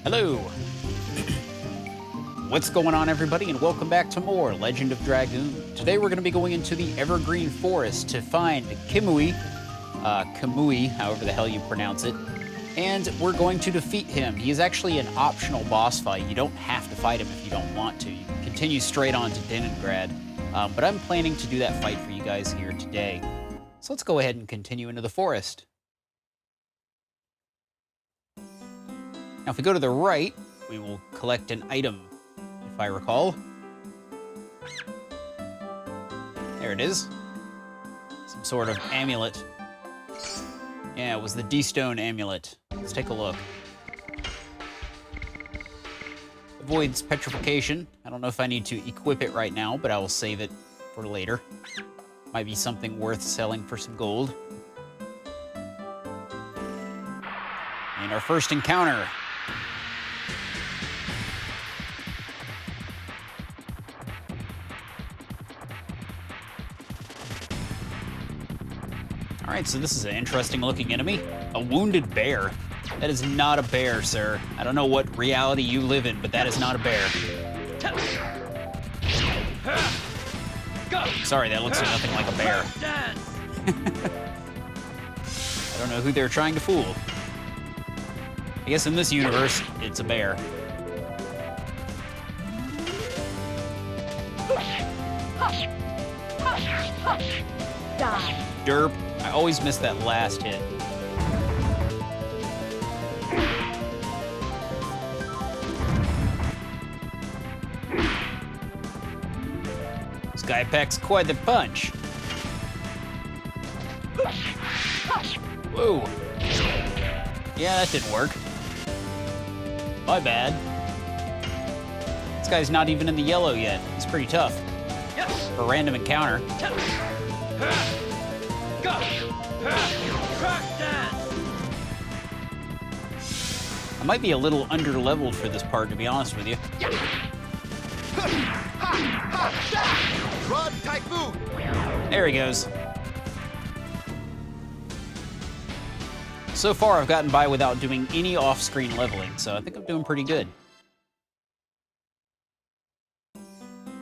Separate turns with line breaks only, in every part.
Hello! What's going on, everybody, and welcome back to more Legend of Dragoon. Today we're going to be going into the Evergreen Forest to find Kamuy, Kamuy, however the hell you pronounce it, and we're going to defeat him. He is actually an optional boss fight. You don't have to fight him if you don't want to. You can continue straight on to TehNevs, but I'm planning to do that fight for you guys here today. So let's go ahead and continue into the forest. Now, if we go to the right, we will collect an item, if I recall. There it is. Some sort of amulet. Yeah, it was the D-Stone amulet. Let's take a look. Avoids petrification. I don't know if I need to equip it right now, but I will save it for later. Might be something worth selling for some gold. And our first encounter. Alright, so this is an interesting looking enemy. A wounded bear. That is not a bear, sir. I don't know what reality you live in, but that is not a bear. Sorry, that looks nothing like a bear. I don't know who they're trying to fool. I guess in this universe, it's a bear.
Die.
Derp. I always miss that last hit. This guy packs quite the punch. Whoa. Yeah, that didn't work. My bad. This guy's not even in the yellow yet. It's pretty tough. For a random encounter. I might be a little under-leveled for this part, to be honest with you. There he goes. So far, I've gotten by without doing any off-screen leveling, so I think I'm doing pretty good.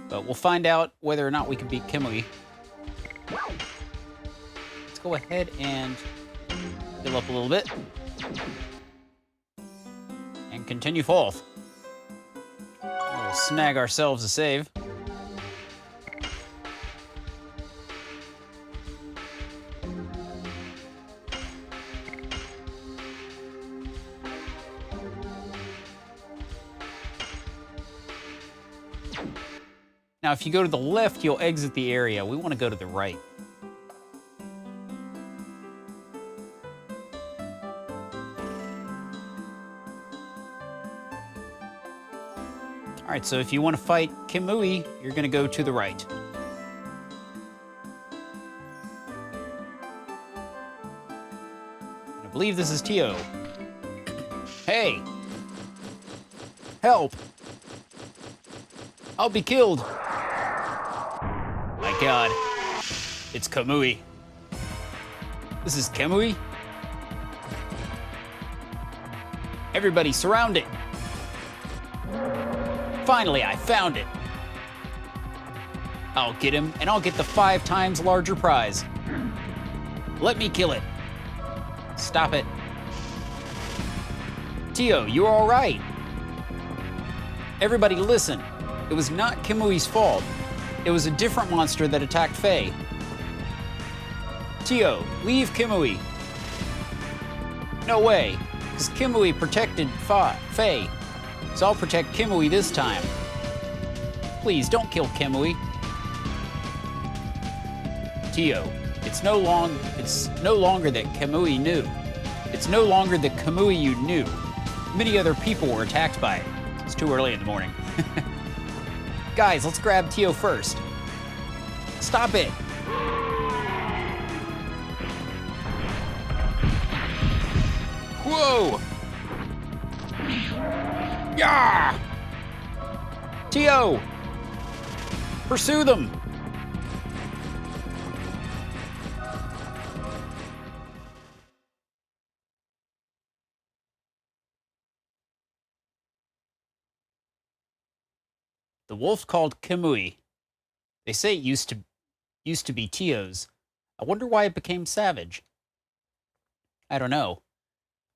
But we'll find out whether or not we can beat Kamuy. Let's go ahead and heal up a little bit. And continue forth. We'll snag ourselves a save. Now, if you go to the left, you'll exit the area. We want to go to the right. All right, so if you want to fight Kamuy, you're going to go to the right. I believe this is Tio. Hey! Help! I'll be killed! My God, it's Kamuy. This is Kamuy? Everybody surround it! Finally, I found it. I'll get him, and I'll get the 5 times larger prize. Let me kill it. Stop it. Tio, you're all right. Everybody listen. It was not Kamuy's fault. It was a different monster that attacked Faye. Tio, leave Kamuy. No way, because Kamuy protected Faye. So I'll protect Kamuy this time. Please, don't kill Kamuy. Tio, it's no longer that Kamuy knew. It's no longer the Kamuy you knew. Many other people were attacked by it. It's too early in the morning. Guys, let's grab Tio first. Stop it! Whoa! Yeah! Tio! Pursue them! The wolf called Kamuy. They say it used to be Tio's. I wonder why it became savage. I don't know.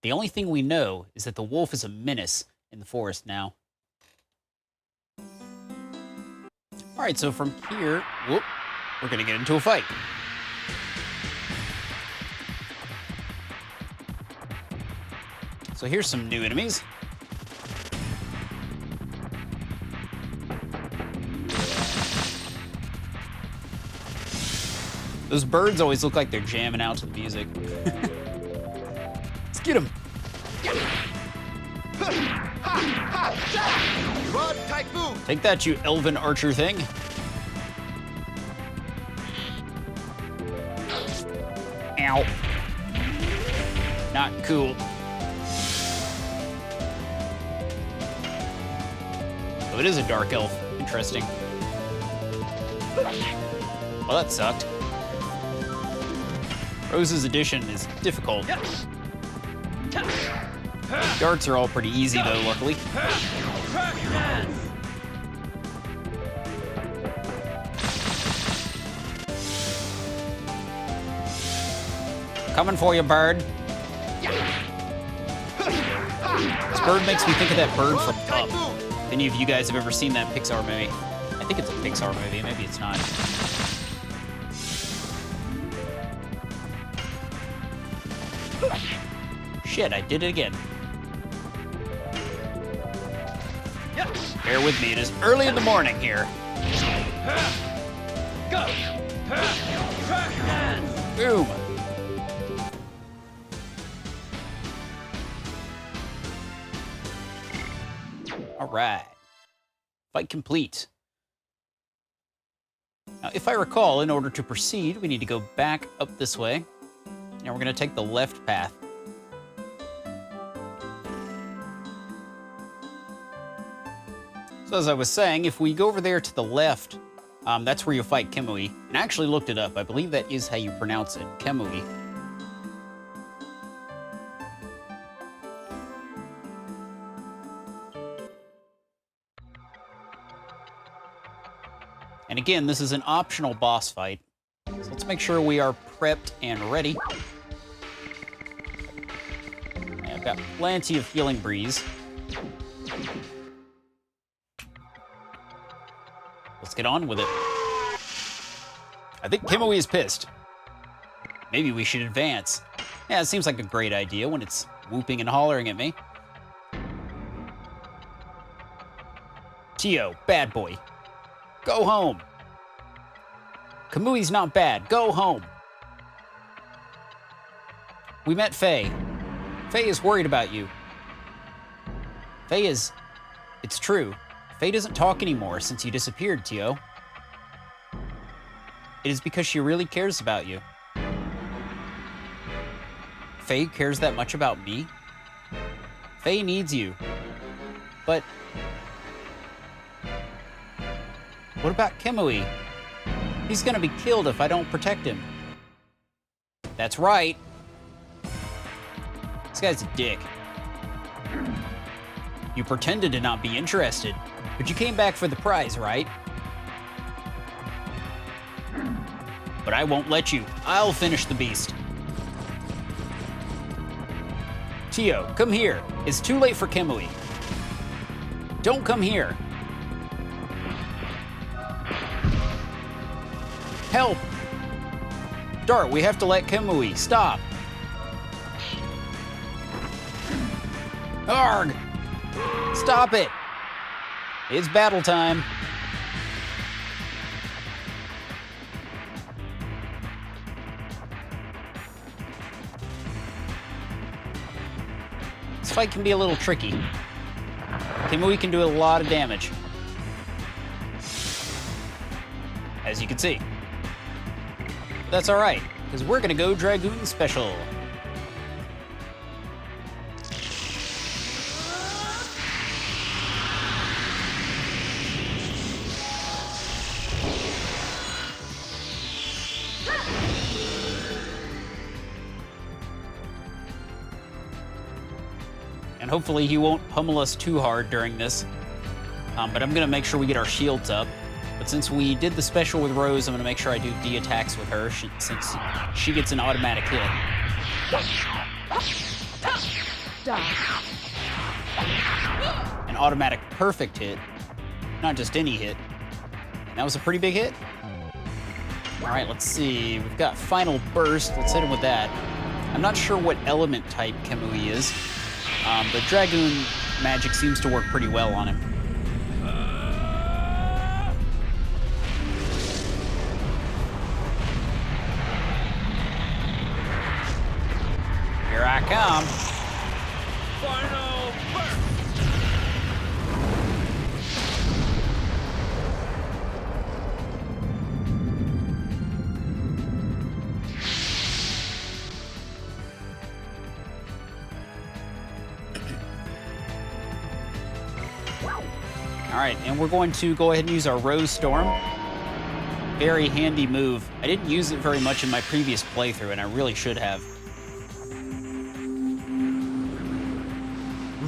The only thing we know is that the wolf is a menace in the forest now. Alright, so from here, whoop, we're gonna get into a fight. So here's some new enemies. Those birds always look like they're jamming out to the music. Let's get him. Take that, you elven archer thing. Ow. Not cool. Oh, it is a dark elf. Interesting. Well, that sucked. Rose's addition is difficult. Darts are all pretty easy, though, luckily. Coming for you, bird. This bird makes me think of that bird from Up. If any of you guys have ever seen that Pixar movie. I think it's a Pixar movie, maybe it's not. Shit, I did it again. Bear with me, it is early in the morning here. Go! Boom! Alright. Fight complete. Now, if I recall, in order to proceed, we need to go back up this way. And we're going to take the left path. So as I was saying, if we go over there to the left, that's where you'll fight Kamuy. And I actually looked it up. I believe that is how you pronounce it, Kamuy. And again, this is an optional boss fight. So let's make sure we are prepped and ready. Yeah, I've got plenty of healing breeze. Let's get on with it. I think Kamuy is pissed. Maybe we should advance. Yeah, it seems like a great idea when it's whooping and hollering at me. Tio, bad boy. Go home. Kamuy's not bad. Go home. We met Faye. Faye is worried about you. Faye is... It's true. Faye doesn't talk anymore since you disappeared, Tio. It is because she really cares about you. Faye cares that much about me? Faye needs you. But... what about Kamuy? He's gonna be killed if I don't protect him. That's right. This guy's a dick. You pretended to not be interested, but you came back for the prize, right? But I won't let you. I'll finish the beast. Tio, come here. It's too late for Kamuy. Don't come here. Help! Dart, we have to let Kamuy stop. Arg! Stop it! It's battle time. This fight can be a little tricky. Kamuy can do a lot of damage, as you can see. But that's all right, because we're gonna go Dragoon Special. And hopefully he won't pummel us too hard during this. But I'm gonna make sure we get our shields up. But since we did the special with Rose, I'm gonna make sure I do D attacks with her since she gets an automatic hit. An automatic perfect hit, not just any hit. And that was a pretty big hit. All right, let's see. We've got Final Burst. Let's hit him with that. I'm not sure what element type Kamuy is, but Dragoon magic seems to work pretty well on him. Here I come.
Final burst.
All right, and we're going to go ahead and use our Rose Storm. Very handy move. I didn't use it very much in my previous playthrough, and I really should have.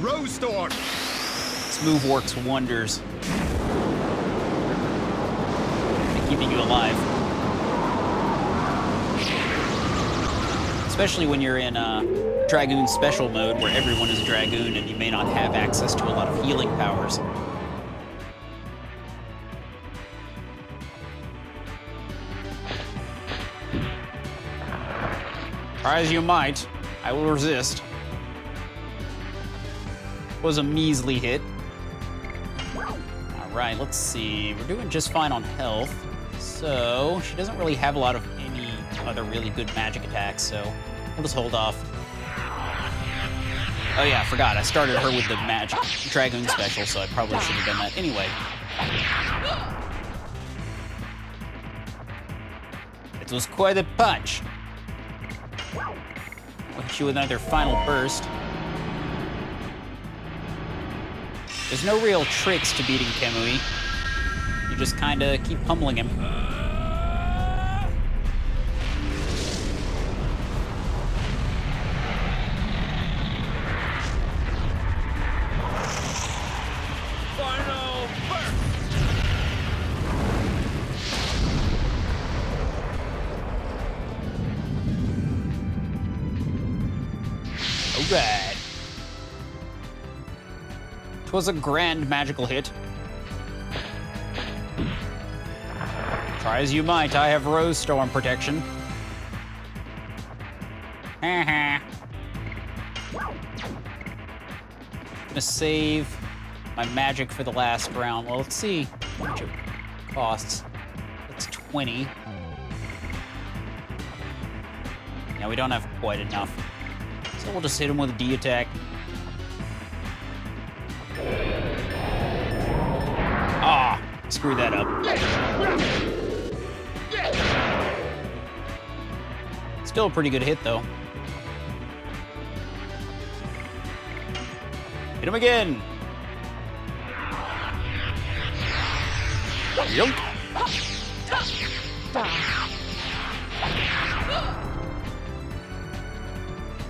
Rose Storm.
This move works wonders at keeping you alive. Especially when you're in Dragoon special mode where everyone is a Dragoon and you may not have access to a lot of healing powers. Try as you might, I will resist. Was a measly hit. All right, let's see. We're doing just fine on health. So she doesn't really have a lot of any other really good magic attacks, so we'll just hold off. Oh yeah, I forgot. I started her with the magic Dragoon special, so I probably should have done that anyway. It was quite a punch. We'll hit you with another Final Burst. There's no real tricks to beating Kamuy. You just kind of keep pummeling him.
Final burst.
All right. Twas a grand magical hit. Try as you might, I have Rose Storm protection. Gonna save my magic for the last round. Well, let's see how much it costs. It's 20. Now we don't have quite enough. So we'll just hit him with a D attack. Ah, screw that up. Still a pretty good hit, though. Hit him again. Yunk.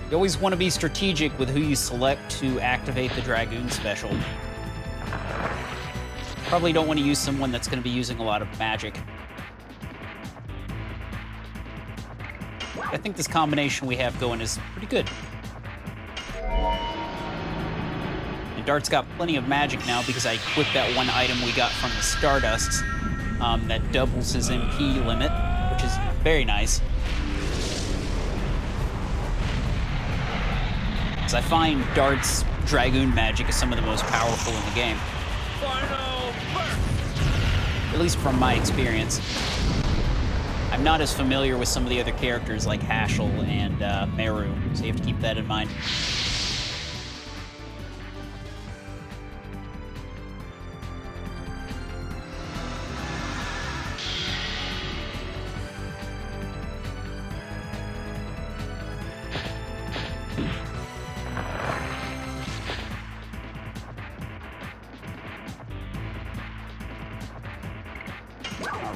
You always want to be strategic with who you select to activate the Dragoon special. Probably don't want to use someone that's going to be using a lot of magic. I think this combination we have going is pretty good. And Dart's got plenty of magic now because I equipped that one item we got from the Stardust that doubles his MP limit, which is very nice. Because I find Dart's Dragoon magic is some of the most powerful in the game.
Final burst.
At least from my experience. I'm not as familiar with some of the other characters like Hashel and Meru, so you have to keep that in mind.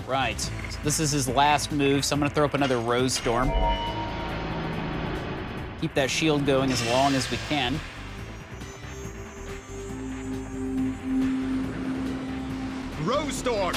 Right, so this is his last move, so I'm gonna throw up another Rose Storm. Keep that shield going as long as we can.
Rose Thorn!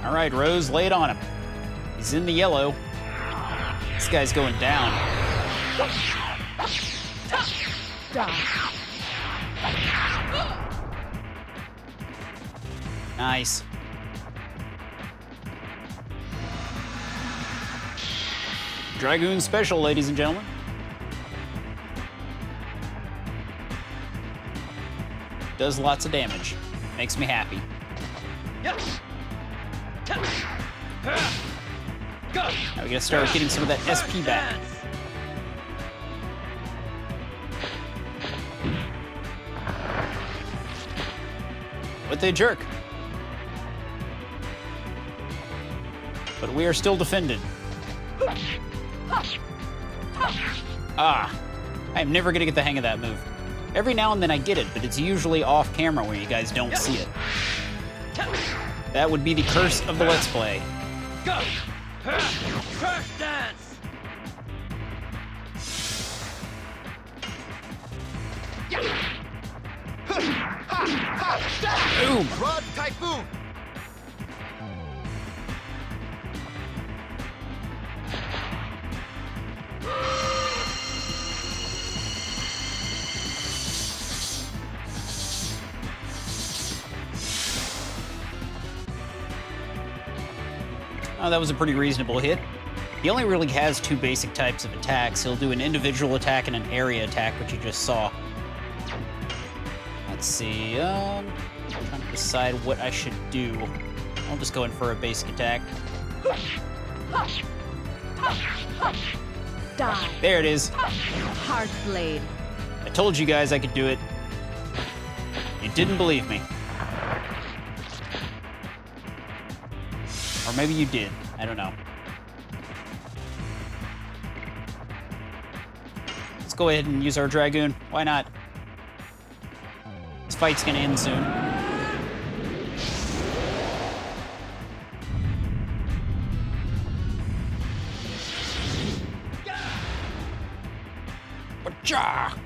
All right, Rose, lay it on him. He's in the yellow. This guy's going down. Nice. Dragoon special, ladies and gentlemen. Does lots of damage. Makes me happy. Now we gotta start getting some of that SP back. What they jerk. But we are still defended. Ah, I'm never gonna get the hang of that move. Every now and then I get it, but it's usually off camera where you guys don't see it. That would be the curse of the Let's Play.
Go! Curse dance!
Boom!
Rod Typhoon!
Oh, that was a pretty reasonable hit. He only really has two basic types of attacks. He'll do an individual attack and an area attack, which you just saw. Let's see, I'm trying to decide what I should do. I'll just go in for a basic attack.
Die.
There it is.
Hard blade.
I told you guys I could do it. You didn't believe me. Or maybe you did. I don't know. Let's go ahead and use our Dragoon. Why not? This fight's gonna end soon. Wacha!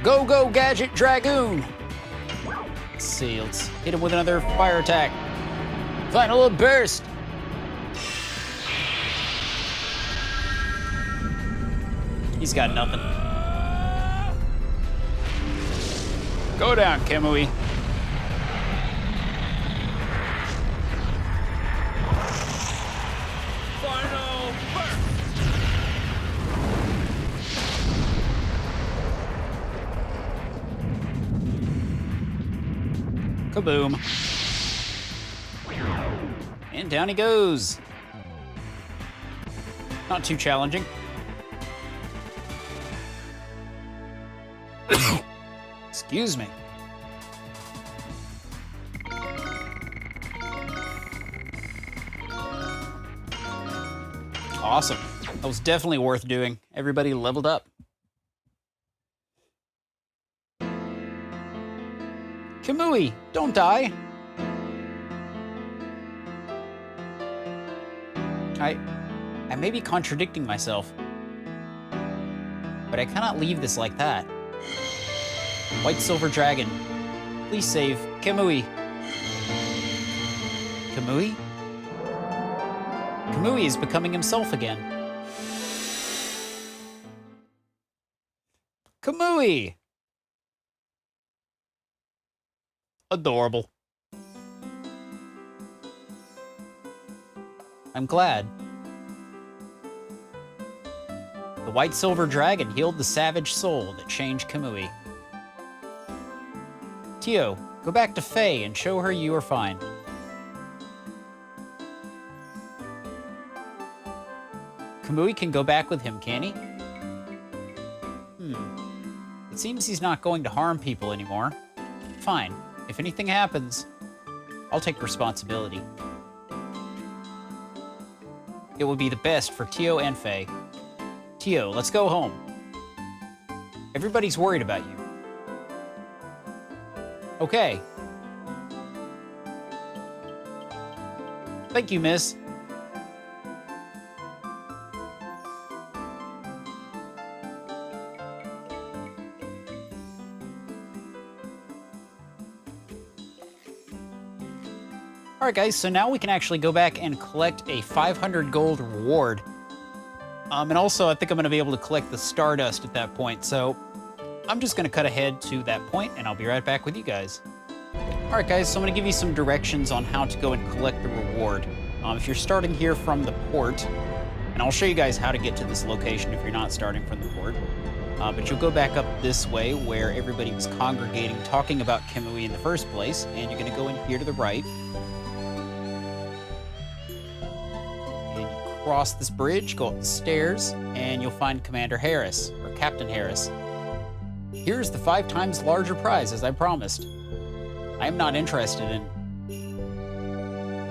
Go, go, Gadget Dragoon! Let's see, let's hit him with another fire attack. Final burst! He's got nothing. Go down, Kamuy.
Final burst!
Kaboom. And down he goes. Not too challenging. Excuse me. Awesome. That was definitely worth doing. Everybody leveled up. Kamuy, don't die. I may be contradicting myself, but I cannot leave this like that. White Silver Dragon, please save Kamuy. Kamuy? Kamuy is becoming himself again. Kamuy! Adorable. I'm glad. The White Silver Dragon healed the savage soul that changed Kamuy. Tio, go back to Faye and show her you are fine. Kamuy can go back with him, can he? It seems he's not going to harm people anymore. Fine. if anything happens, I'll take responsibility. It would be the best for Tio and Faye. Tio, let's go home. Everybody's worried about you. Okay. Thank you, miss. All right, guys, so now we can actually go back and collect a 500 gold reward. And also, I think I'm going to be able to collect the Stardust at that point. So I'm just going to cut ahead to that point, and I'll be right back with you guys. All right, guys, so I'm going to give you some directions on how to go and collect the reward. If you're starting here from the port, and I'll show you guys how to get to this location if you're not starting from the port. But you'll go back up this way where everybody was congregating, talking about Kamuy in the first place, and you're going to go in here to the right. Cross this bridge, go up the stairs, and you'll find Commander Harris, or Captain Harris. Here's the 5 times larger prize, as I promised. I am not interested in...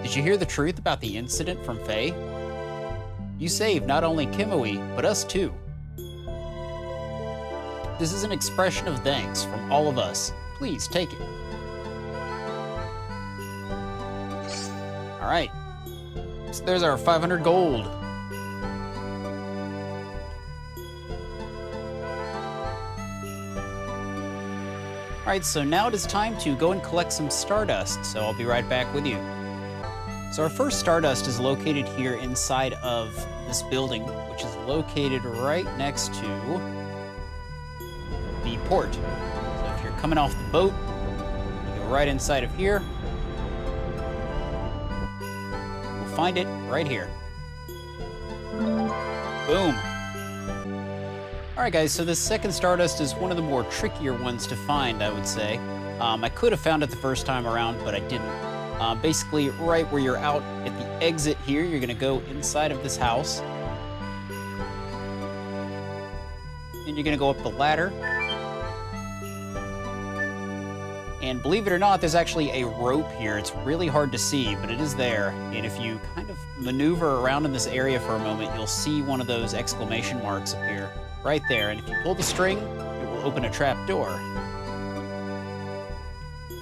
Did you hear the truth about the incident from Faye? You saved not only Kamuy, but us too. This is an expression of thanks from all of us. Please take it. All right. So there's our 500 gold. All right, so now it is time to go and collect some Stardust, so I'll be right back with you. So our first Stardust is located here inside of this building, which is located right next to the port. So if you're coming off the boat, you go right inside of here. Find it right here. Boom. All right, guys, so this second Stardust is one of the more trickier ones to find, I would say. I could have found it the first time around, but I didn't. Basically, right where you're out at the exit here, you're gonna go inside of this house. And you're gonna go up the ladder. And believe it or not, there's actually a rope here. It's really hard to see, but it is there. And if you kind of maneuver around in this area for a moment, you'll see one of those exclamation marks appear right there. And if you pull the string, it will open a trap door. So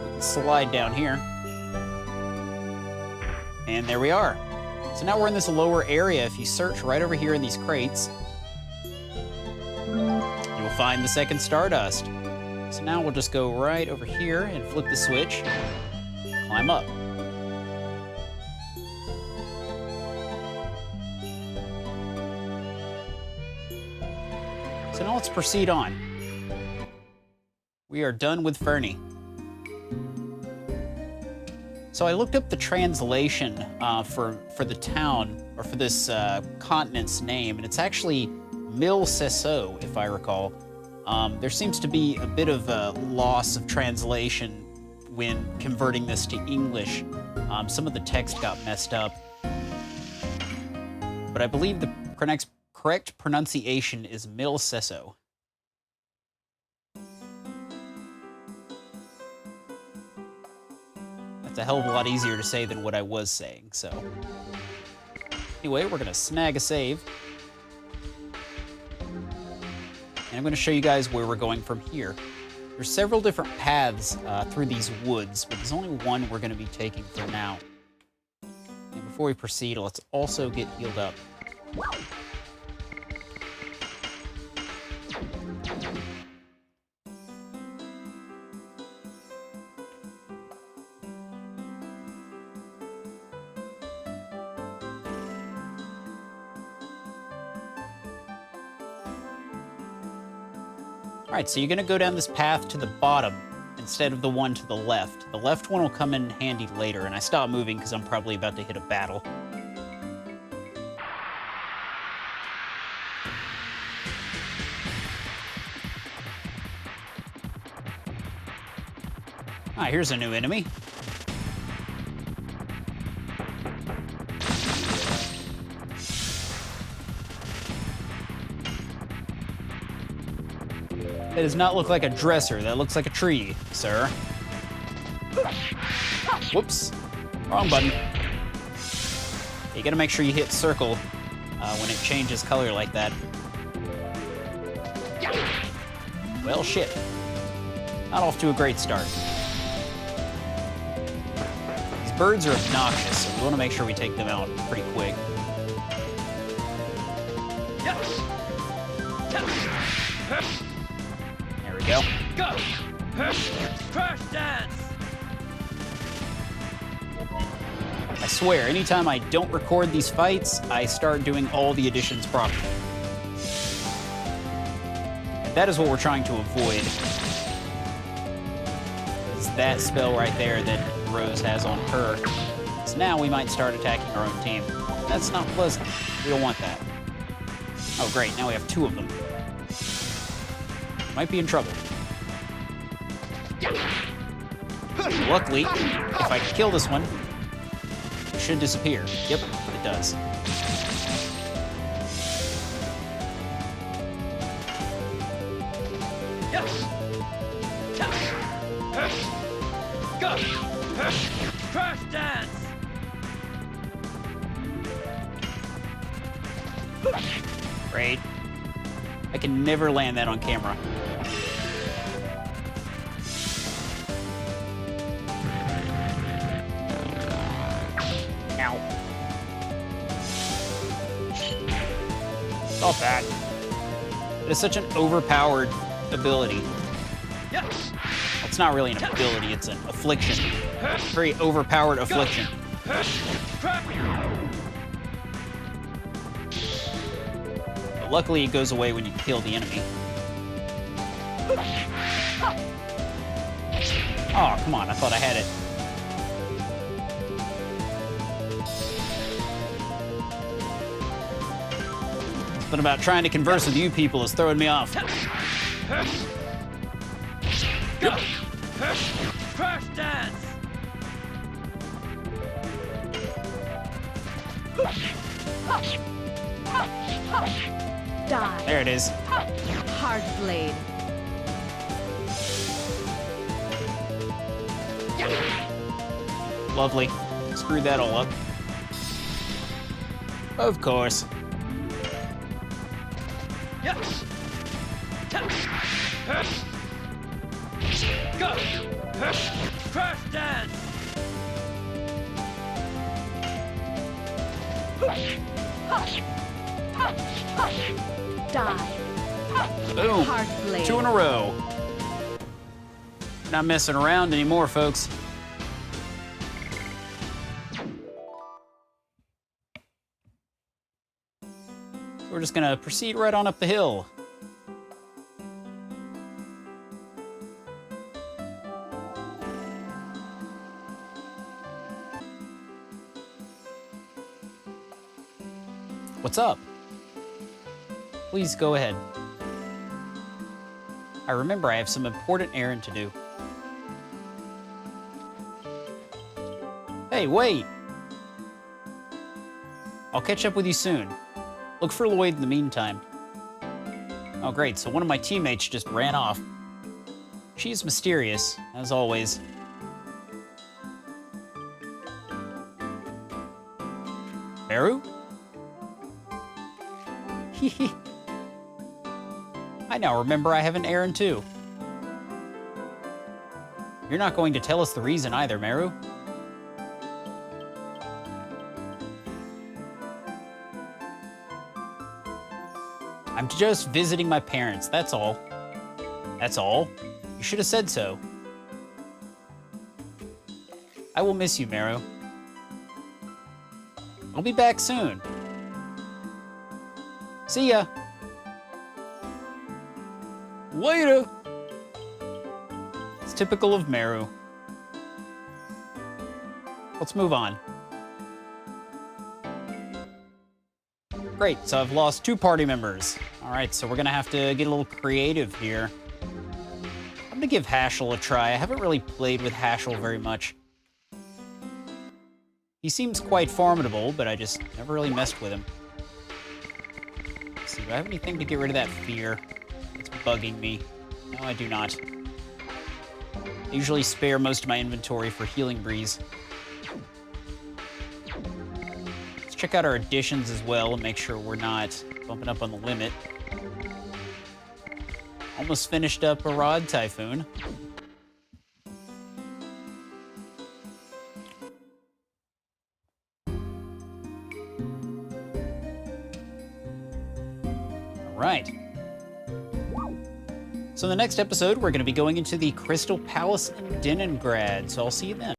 we can slide down here. And there we are. So now we're in this lower area. If you search right over here in these crates, you'll find the second Stardust. So now we'll just go right over here and flip the switch, climb up. So now let's proceed on. We are done with Fernie. So I looked up the translation for the town, or for this continent's name, and it's actually Mil Sesso, if I recall. There seems to be a bit of a loss of translation when converting this to English. Some of the text got messed up. But I believe the correct pronunciation is Mil Sesso. That's a hell of a lot easier to say than what I was saying, so. Anyway, we're gonna snag a save. And I'm going to show you guys where we're going from here. There's several different paths through these woods, but there's only one we're going to be taking for now. And before we proceed, let's also get healed up. All right, so you're gonna go down this path to the bottom instead of the one to the left. The left one will come in handy later, and I stop moving because I'm probably about to hit a battle. Ah, here's a new enemy. That does not look like a dresser. That looks like a tree, sir. Whoops. Wrong button. You gotta make sure you hit circle when it changes color like that. Well, shit. Not off to a great start. These birds are obnoxious, so we want to make sure we take them out pretty quick. There we go.
Go! Crash dance!
I swear, anytime I don't record these fights, I start doing all the additions properly. And that is what we're trying to avoid. Is that spell right there that Rose has on her. So now we might start attacking our own team. That's not pleasant. We don't want that. Oh great, now we have 2 of them. Might be in trouble. Luckily, if I kill this one, it should disappear. Yep, it does.
Go! Crash dance!
Great. I can never land that on camera. Ow. Not bad. It is such an overpowered ability. It's not really an ability, it's an affliction. Very overpowered affliction. But luckily, it goes away when you kill the enemy. Oh, come on, I thought I had it. Something about trying to converse with you people is throwing me off.
Go! Crash dance!
Die.
There it is.
Hard blade.
Lovely. Screwed that all up. Of course.
Go! Crash dance!
Die.
Boom.
Hard blade.
2 in a row. Not messing around anymore, folks. So we're just gonna proceed right on up the hill. What's up? Please go ahead. I remember I have some important errand to do. Hey, wait! I'll catch up with you soon. Look for Lloyd in the meantime. Oh great, so one of my teammates just ran off. She is mysterious, as always. Meru? I now remember I have an errand too. You're not going to tell us the reason either, Meru. I'm just visiting my parents, that's all. That's all? You should have said so. I will miss you, Meru. I'll be back soon. See ya. Later. It's typical of Meru. Let's move on. Great, so I've lost 2 party members. All right, so we're gonna have to get a little creative here. I'm gonna give Haschel a try. I haven't really played with Haschel very much. He seems quite formidable, but I just never really messed with him. Let's see, do I have anything to get rid of that fear? It's bugging me. No, I do not. usually spare most of my inventory for Healing Breeze. Let's check out our additions as well and make sure we're not bumping up on the limit. Almost finished up a Rod Typhoon. All right. So in the next episode, we're going to be going into the Crystal Palace in Leningrad, so I'll see you then.